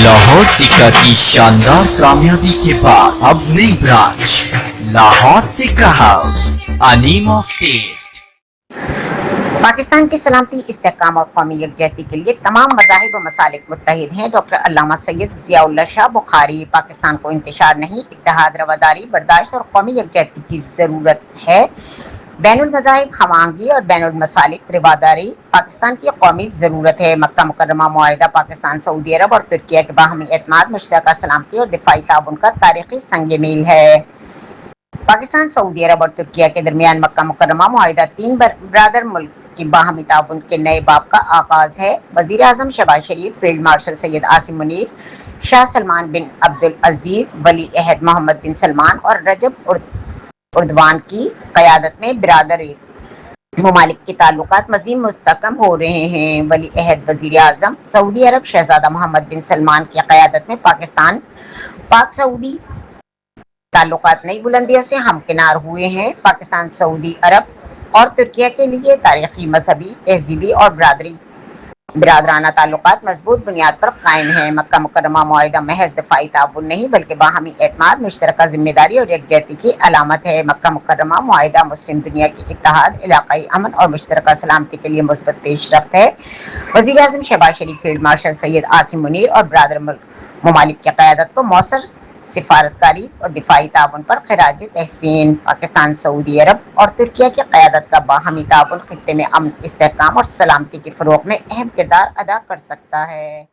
लाहौर टिक्का की शानदार कामयाबी के बाद अब नई branch Lahore tikka house, a name of taste। Pakistan की सलामती, इस्तेहकाम और कौमी यकजहती के लिए तमाम मज़ाहिब व मसालिक मुत्तहिद हैं। डॉक्टर अल्लामा सैयद ज़ियाउल्लाह शाह बुखारी। पाकिस्तान को इंतशार नहीं, इत्तेहाद, रवादारी, बर्दाश्त और कौमी यकजहती की ज़रूरत है। बैनुल मज़ाहिब हमांगी और बैनुल मसालिक रवादारी पाकिस्तान की कौमी ज़रूरत है। मक्का मुकर्रमा मुआहिदा पाकिस्तान, सऊदी अरब और तुर्किया के बाहमी एतमाद, मुश्तरका सलामती और दिफाई ताउन का तारीखी संग मील है। पाकिस्तान, सऊदी अरब और तुर्किया के दरमियान मक्का मुकर्रमा मुआहिदा तीन ब्रादर मुल्क की बाहमी ताउन के नए बाब का आगाज है। वजीर आजम शहबाज शरीफ, फील्ड मार्शल सैयद आसिम मुनीर, शाह सलमान बिन अब्दुल अजीज, वली अहद मोहम्मद बिन सलमान और रजब उर्दवान की क़यादत में बिरादरी ममालिक के ताल्लुकात मज़ीद मुस्तहकम हो रहे हैं। वली अहद वजीर आजम सऊदी अरब शहजादा मोहम्मद बिन सलमान की क़यादत में पाकिस्तान पाक सऊदी ताल्लुकात नई बुलंदियों से हमकिनार हुए हैं। पाकिस्तान, सऊदी अरब और तुर्किया के लिए तारीखी, मजहबी, तहजीबी और बिरादराना ताल्लुकात मजबूत बुनियाद पर कायम है। मक्का मुकर्रमा मुआहिदा महज दिफाई ताउन नहीं बल्कि बाहमी एतमाद, मुश्तरका जिम्मेदारी और यकजहती की अलामत है। मक्का मुकर्रमा मुआहिदा मुस्लिम दुनिया के इत्तेहाद, इलाकाई अमन और मुश्तरका सलामती के लिए मुस्बत पेशरफ्त है। वज़ीर आज़म शहबाज शरीफ, फील्ड मार्शल सैयद आसिम मुनीर और ब्रादर ममालिक की क़यादत को मौसर सिफारतकारी और दिफाई ताउन पर खिराज तहसीन। पाकिस्तान, सऊदी अरब और तुर्किया की क़यादत का बाहमी ताउन खित्ते में अमन, इस्तेहकाम और सलामती के फ़रोग़ में अहम किरदार अदा कर सकता है।